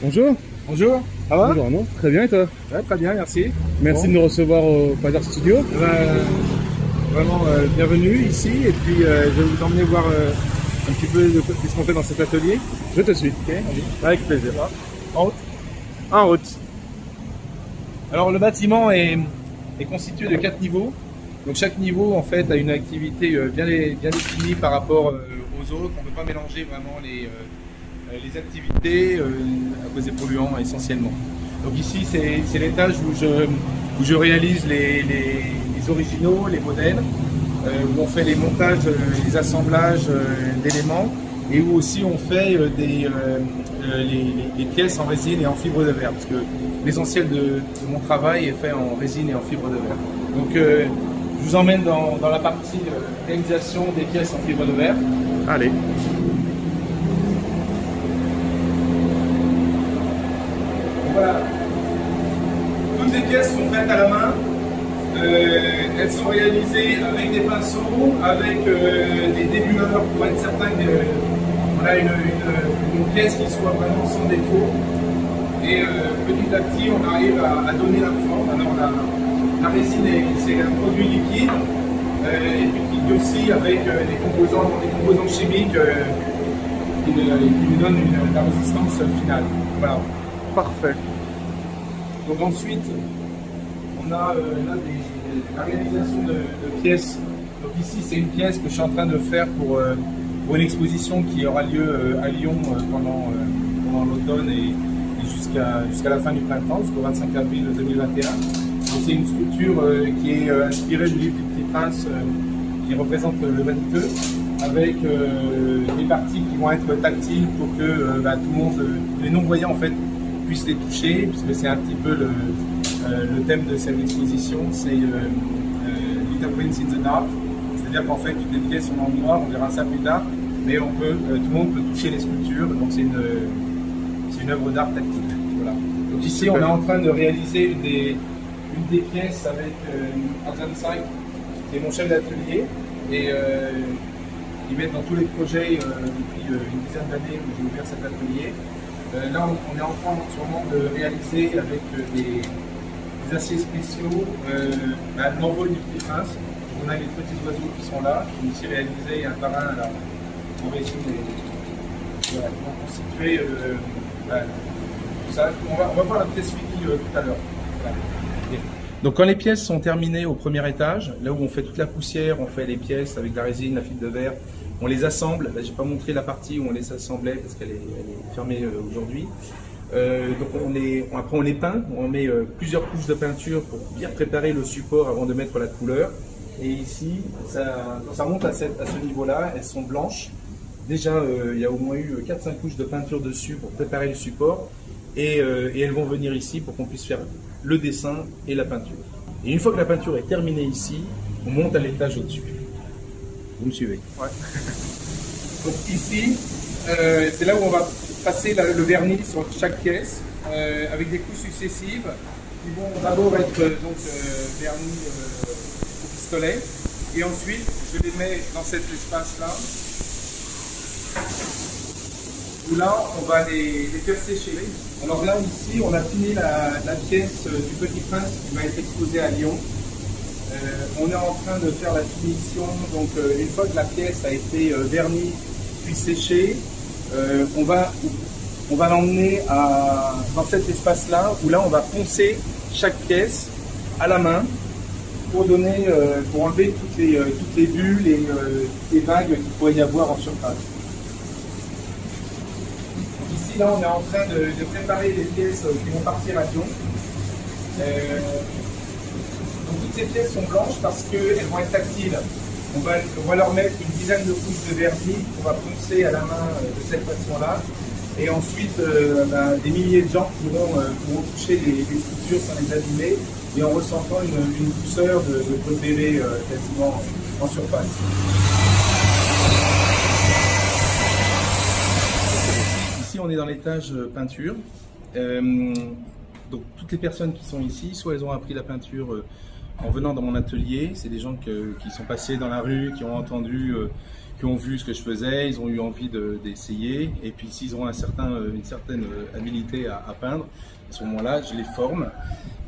Bonjour. Bonjour, ça va? Bonjour Arnaud. Très bien et toi? Ouais, très bien, merci. Merci Bon. de nous recevoir au Padar Studio. Vraiment bienvenue ici et puis je vais vous emmener voir un petit peu de ce qu'on fait dans cet atelier. Je te suis. Ok, allez. Avec plaisir. En route. En route. Alors le bâtiment est constitué de 4 niveaux. Donc chaque niveau en fait a une activité bien définie par rapport aux autres. On ne peut pas mélanger vraiment les activités à cause des polluants essentiellement. Donc ici c'est l'étage où je réalise les originaux, les modèles, où on fait les montages, les assemblages d'éléments et où aussi on fait les pièces en résine et en fibre de verre parce que l'essentiel de mon travail est fait en résine et en fibre de verre. Donc je vous emmène dans la partie réalisation des pièces en fibre de verre. Allez. Voilà. Toutes les pièces sont faites à la main. Elles sont réalisées avec des pinceaux, avec des débuleurs pour être certain qu'on a une pièce qui soit vraiment sans défaut. Et petit à petit, on arrive à donner la forme. Alors la résine, c'est un produit liquide et puis qui aussi avec des composants chimiques qui lui donnent la résistance finale. Voilà. Parfait. Donc ensuite, on a la réalisation de pièces. Donc ici, c'est une pièce que je suis en train de faire pour une exposition qui aura lieu à Lyon pendant l'automne et jusqu'à la fin du printemps, jusqu'au 25 avril 2021. C'est une sculpture qui est inspirée du livre du Petit Prince qui représente le vaniteux, avec des parties qui vont être tactiles pour que tout le monde, les non-voyants en fait, puissent les toucher, puisque c'est un petit peu le thème de cette exposition, c'est Little Prince in the Dark, c'est-à-dire qu'en fait toutes les pièces sont en noir, on verra ça plus tard, mais tout le monde peut toucher les sculptures, donc c'est une œuvre d'art tactile. Voilà. Donc ici on est en train de réaliser une des pièces avec Arjan Saik, qui est mon chef d'atelier, et il m'aide dans tous les projets depuis une dizaine d'années où j'ai ouvert cet atelier. Là, on est en train en ce moment de réaliser avec des aciers spéciaux l'envol du Petit Prince. On a les petits oiseaux qui sont là, qui ont aussi réalisé un parrain en résine voilà, qui vont constituer tout ça. On va voir la pièce finie tout à l'heure. Voilà. Donc quand les pièces sont terminées au premier étage, là où on fait toute la poussière, on fait les pièces avec la résine, la fibre de verre, on les assemble. Je n'ai pas montré la partie où on les assemblait parce qu'elle est fermée aujourd'hui. Donc après on les peint, on met plusieurs couches de peinture pour bien préparer le support avant de mettre la couleur. Et ici, quand ça monte à ce niveau-là, elles sont blanches. Déjà, il y a au moins eu 4-5 couches de peinture dessus pour préparer le support. Et elles vont venir ici pour qu'on puisse faire le dessin et la peinture. Et une fois que la peinture est terminée ici, on monte à l'étage au-dessus. Vous me suivez? Ouais. Donc ici, c'est là où on va passer le vernis sur chaque pièce avec des couches successives qui vont d'abord être vernis au pistolet et ensuite je les mets dans cet espace-là où là on va les faire sécher. Alors là ici on a fini la pièce du Petit Prince qui va être exposée à Lyon. On est en train de faire la finition, donc une fois que la pièce a été vernie puis séchée, on va l'emmener dans cet espace-là où là on va poncer chaque pièce à la main pour enlever toutes les bulles et les vagues qu'il pourrait y avoir en surface. Ici là on est en train de préparer les pièces qui vont partir à Lyon. Donc toutes ces pièces sont blanches parce qu'elles vont être tactiles. On va leur mettre une dizaine de couches de vernis qu'on va poncer à la main de cette façon-là. Et ensuite, des milliers de gens pourront toucher les sculptures sans les abîmer et en ressentant une douceur de PV quasiment en surface. Ici, on est dans l'étage peinture. Donc toutes les personnes qui sont ici, soit elles ont appris la peinture en venant dans mon atelier, c'est des gens qui sont passés dans la rue, qui ont entendu, qui ont vu ce que je faisais, ils ont eu envie d'essayer. Et puis s'ils ont une certaine habilité à peindre, à ce moment-là, je les forme.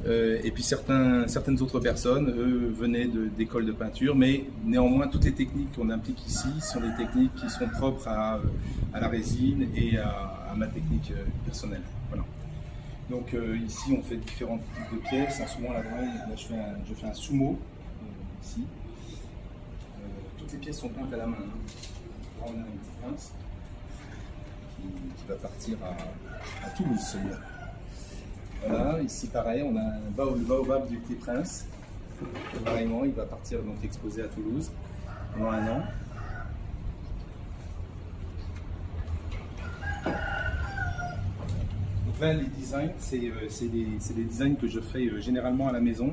Et puis certaines autres personnes, eux, venaient d'écoles de peinture, mais néanmoins, toutes les techniques qu'on implique ici sont des techniques qui sont propres à la résine et à ma technique personnelle. Voilà. Donc ici, on fait différents types de pièces. En ce moment, là, je fais un sumo, ici. Toutes les pièces sont peintes à la main. Hein. On a un petit prince qui va partir à Toulouse, celui-là. Voilà, ici pareil, on a le baobab du Petit Prince. Pareillement, il va partir donc exposé à Toulouse pendant 1 an. Donc là, les designs, c'est des designs que je fais généralement à la maison.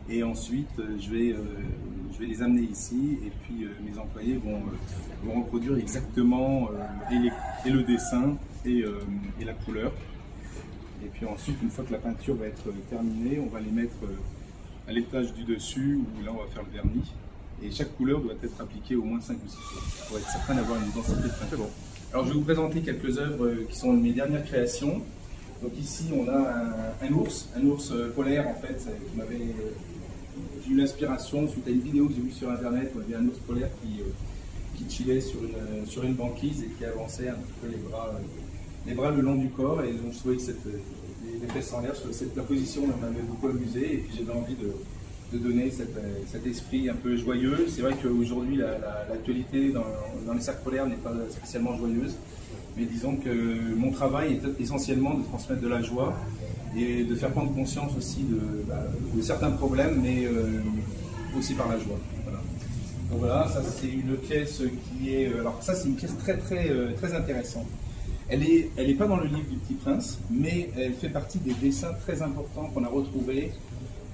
Et ensuite, je vais les amener ici et puis mes employés vont reproduire exactement et le dessin et la couleur. Et puis ensuite, une fois que la peinture va être terminée, on va les mettre à l'étage du dessus où là on va faire le vernis. Et chaque couleur doit être appliquée au moins 5 ou 6 fois pour être certain d'avoir une densité de peinture. Bon. Alors je vais vous présenter quelques œuvres qui sont mes dernières créations. Donc ici on a un ours polaire en fait. J'ai eu l'inspiration suite à une vidéo que j'ai vue sur internet où il y avait un ours polaire qui chillait sur une banquise et qui avançait un petit peu les bras le long du corps, et donc je trouvais que les fesses en l'air, la position m'avait beaucoup amusé, et puis j'avais envie de donner cet esprit un peu joyeux. C'est vrai qu'aujourd'hui l'actualité dans les cercles polaires n'est pas spécialement joyeuse, mais disons que mon travail est essentiellement de transmettre de la joie et de faire prendre conscience aussi de certains problèmes, mais aussi par la joie. Voilà. Donc voilà, ça c'est une pièce qui est... Alors ça c'est une pièce très intéressante. Elle est pas dans le livre du Petit Prince, mais elle fait partie des dessins très importants qu'on a retrouvés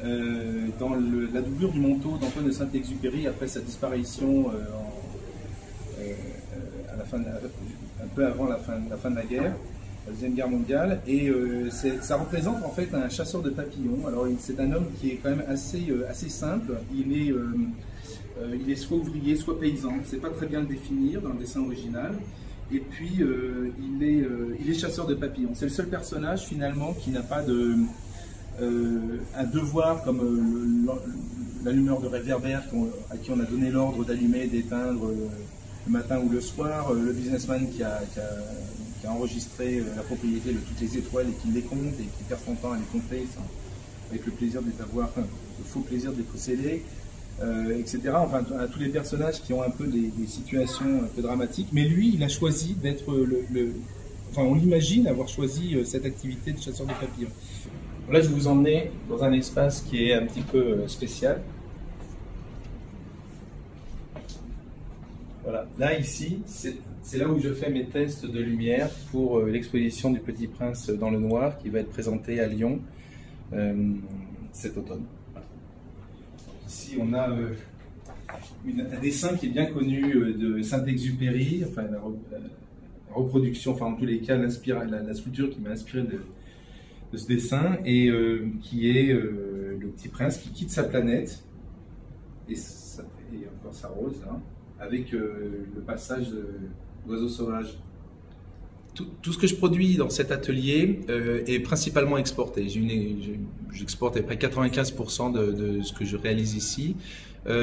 dans la doublure du manteau d'Antoine de Saint-Exupéry après sa disparition un peu avant la fin de la guerre, la Deuxième Guerre mondiale. Et ça représente en fait un chasseur de papillons. Alors c'est un homme qui est quand même assez simple. Il est soit ouvrier, soit paysan. On ne sait pas très bien le définir dans le dessin original. Et puis, il est chasseur de papillons. C'est le seul personnage, finalement, qui n'a pas un devoir comme l'allumeur de réverbère à qui on a donné l'ordre d'allumer et d'éteindre le matin ou le soir, le businessman qui a enregistré la propriété de toutes les étoiles et qui les compte et qui perd son temps à les compter avec le plaisir de les avoir, le faux plaisir de les posséder. Etc. Enfin, à tous les personnages qui ont un peu des situations un peu dramatiques. Mais lui, il a choisi d'être Enfin, on l'imagine avoir choisi cette activité de chasseur de papillons. Là, je vais vous emmener dans un espace qui est un petit peu spécial. Voilà. Là, ici, c'est là où je fais mes tests de lumière pour l'exposition du Petit Prince dans le noir qui va être présentée à Lyon cet automne. Ici, on a un dessin qui est bien connu de Saint-Exupéry, enfin la reproduction, enfin en tous les cas la sculpture qui m'a inspiré de ce dessin, et qui est le Petit Prince qui quitte sa planète, et encore sa rose, là, avec le passage d'oiseaux sauvages. Tout ce que je produis dans cet atelier est principalement exporté. J'exporte à peu près 95% de ce que je réalise ici.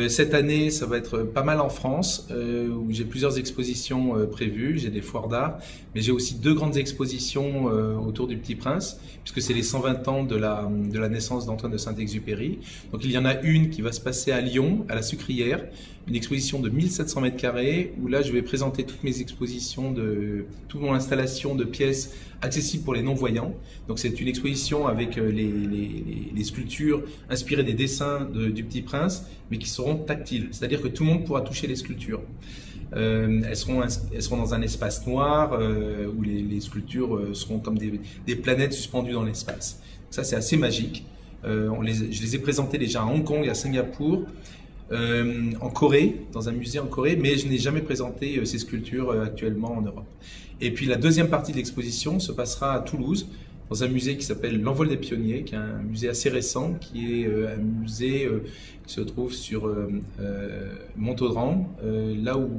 Cette année, ça va être pas mal en France, où j'ai plusieurs expositions prévues. J'ai des foires d'art, mais j'ai aussi 2 grandes expositions autour du Petit Prince, puisque c'est les 120 ans de la naissance d'Antoine de Saint-Exupéry. Donc il y en a une qui va se passer à Lyon, à la Sucrière, une exposition de 1700 mètres carrés, où là je vais présenter toutes mes expositions, toute mon installation de pièces accessibles pour les non-voyants. Donc c'est une exposition avec les sculptures inspirées des dessins du Petit Prince, mais qui seront tactiles, c'est-à-dire que tout le monde pourra toucher les sculptures. Elles seront dans un espace noir où les sculptures seront comme des planètes suspendues dans l'espace. Ça c'est assez magique. Je les ai présentées déjà à Hong Kong et à Singapour, en Corée, dans un musée en Corée, mais je n'ai jamais présenté ces sculptures actuellement en Europe. Et puis la deuxième partie de l'exposition se passera à Toulouse, dans un musée qui s'appelle l'Envol des Pionniers, qui est un musée assez récent, qui est un musée qui se trouve sur Montaudran, là où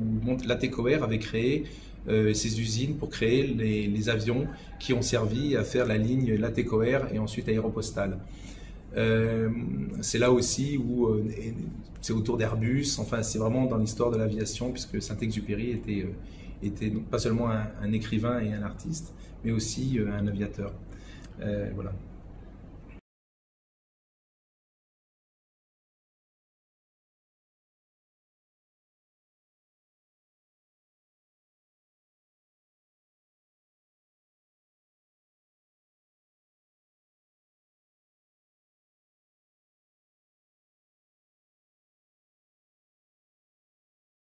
Latécoère avait créé ces usines pour créer les avions qui ont servi à faire la ligne Latécoère et ensuite Aéropostale. C'est là aussi où c'est autour d'Airbus, enfin c'est vraiment dans l'histoire de l'aviation, puisque Saint-Exupéry était pas seulement un écrivain et un artiste, mais aussi un aviateur. Voilà.